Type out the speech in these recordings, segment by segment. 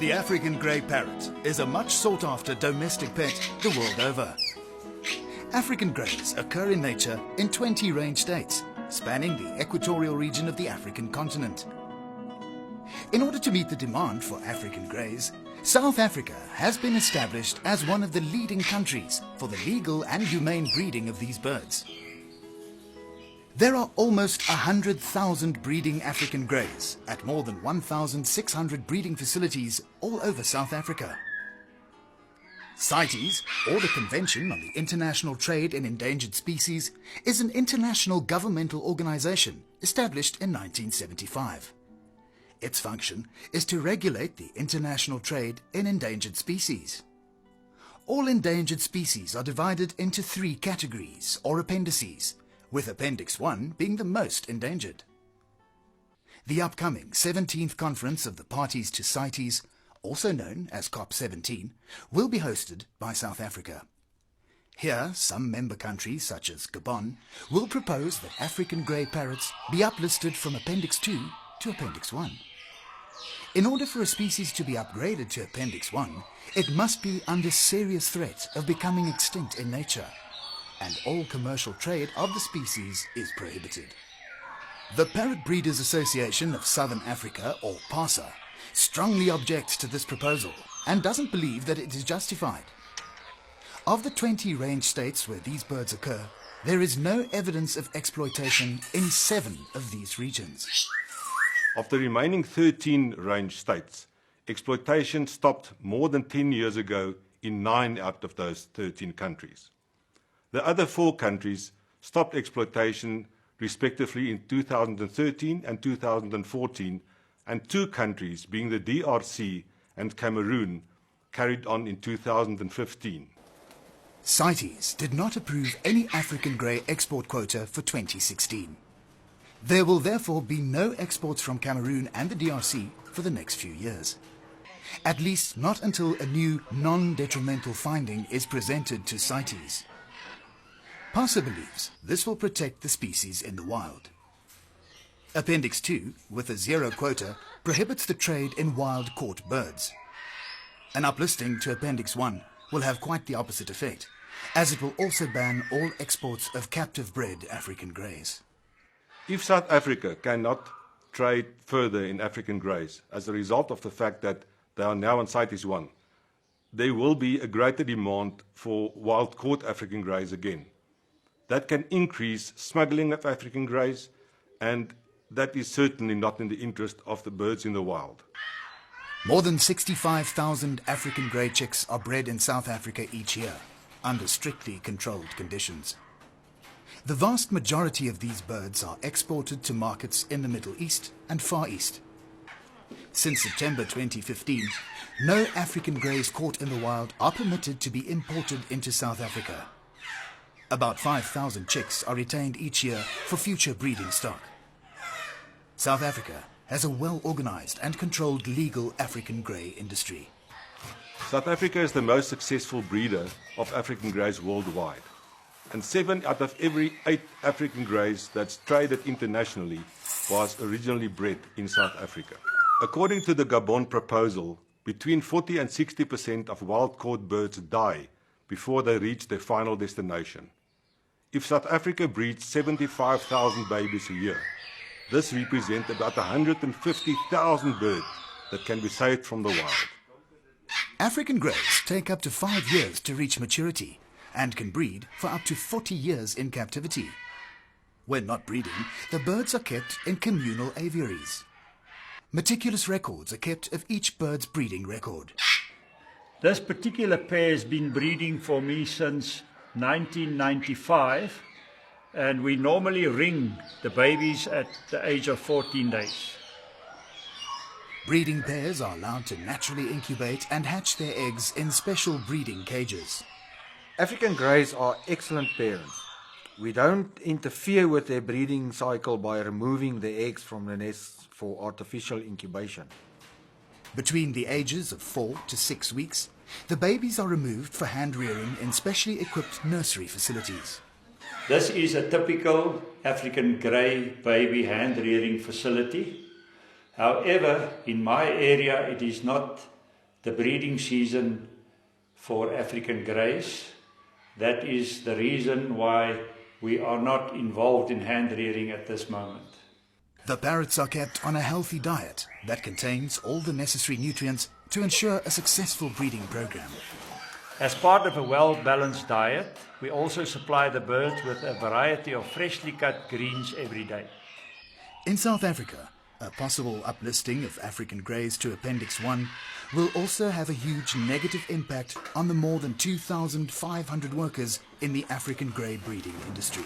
The African grey parrot is a much sought after domestic pet the world over. African greys occur in nature in 20 range states, spanning the equatorial region of the African continent. In order to meet the demand for African greys, South Africa has been established as one of the leading countries for the legal and humane breeding of these birds. There are almost 100,000 breeding African greys at more than 1,600 breeding facilities all over South Africa. CITES, or the Convention on the International Trade in Endangered Species, is an international governmental organization established in 1975. Its function is to regulate the international trade in endangered species. All endangered species are divided into 3 categories or appendices, with Appendix 1 being the most endangered. The upcoming 17th Conference of the Parties to CITES, also known as COP17, will be hosted by South Africa. Here, some member countries, such as Gabon, will propose that African grey parrots be uplisted from Appendix 2 to Appendix 1. In order for a species to be upgraded to Appendix 1, it must be under serious threat of becoming extinct in nature, and all commercial trade of the species is prohibited. The Parrot Breeders Association of Southern Africa, or PASA, strongly objects to this proposal and doesn't believe that it is justified. Of the 20 range states where these birds occur, there is no evidence of exploitation in 7 of these regions. Of the remaining 13 range states, exploitation stopped more than 10 years ago in 9 out of those 13 countries. The other 4 countries stopped exploitation respectively in 2013 and 2014, and 2 countries, being the DRC and Cameroon, carried on in 2015. CITES did not approve any African grey export quota for 2016. There will therefore be no exports from Cameroon and the DRC for the next few years. At least not until a new non-detrimental finding is presented to CITES. PASA believes this will protect the species in the wild. Appendix 2, with a 0 quota, prohibits the trade in wild caught birds. An uplisting to Appendix 1 will have quite the opposite effect, as it will also ban all exports of captive-bred African greys. If South Africa cannot trade further in African greys as a result of the fact that they are now on CITES 1, there will be a greater demand for wild-caught African greys again. That can increase smuggling of African greys, and that is certainly not in the interest of the birds in the wild. More than 65,000 African grey chicks are bred in South Africa each year, under strictly controlled conditions. The vast majority of these birds are exported to markets in the Middle East and Far East. Since September 2015, no African greys caught in the wild are permitted to be imported into South Africa. About 5,000 chicks are retained each year for future breeding stock. South Africa has a well-organized and controlled legal African grey industry. South Africa is the most successful breeder of African greys worldwide, and 7 out of every 8 African greys that's traded internationally was originally bred in South Africa. According to the Gabon proposal, between 40 and 60% of wild-caught birds die before they reach their final destination. If South Africa breeds 75,000 babies a year, this represents about 150,000 birds that can be saved from the wild. African greys take up to 5 years to reach maturity and can breed for up to 40 years in captivity. When not breeding, the birds are kept in communal aviaries. Meticulous records are kept of each bird's breeding record. This particular pair has been breeding for me since 1995, and we normally ring the babies at the age of 14 days. Breeding pairs are allowed to naturally incubate and hatch their eggs in special breeding cages. African greys are excellent parents. We don't interfere with their breeding cycle by removing the eggs from the nests for artificial incubation. Between the ages of 4 to 6 weeks, the babies are removed for hand rearing in specially equipped nursery facilities. This is a typical African grey baby hand rearing facility. However, in my area it is not the breeding season for African greys. That is the reason why we are not involved in hand rearing at this moment. The parrots are kept on a healthy diet that contains all the necessary nutrients to ensure a successful breeding program. As part of a well-balanced diet, we also supply the birds with a variety of freshly cut greens every day. In South Africa, a possible uplisting of African greys to Appendix 1 will also have a huge negative impact on the more than 2,500 workers in the African grey breeding industry.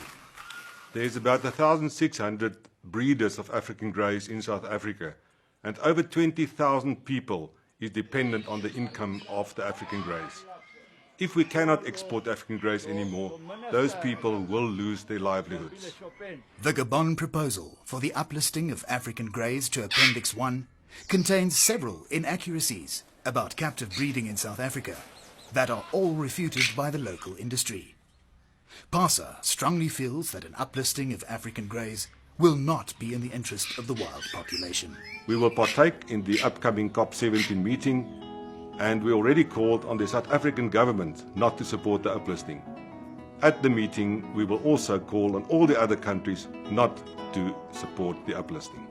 There's about 1,600 breeders of African greys in South Africa, and over 20,000 people is dependent on the income of the African greys. If we cannot export African greys anymore, those people will lose their livelihoods. The Gabon proposal for the uplisting of African greys to Appendix 1 contains several inaccuracies about captive breeding in South Africa that are all refuted by the local industry. PASA strongly feels that an uplisting of African greys will not be in the interest of the wild population. We will partake in the upcoming COP17 meeting, and we already called on the South African government not to support the uplisting. At the meeting, we will also call on all the other countries not to support the uplisting.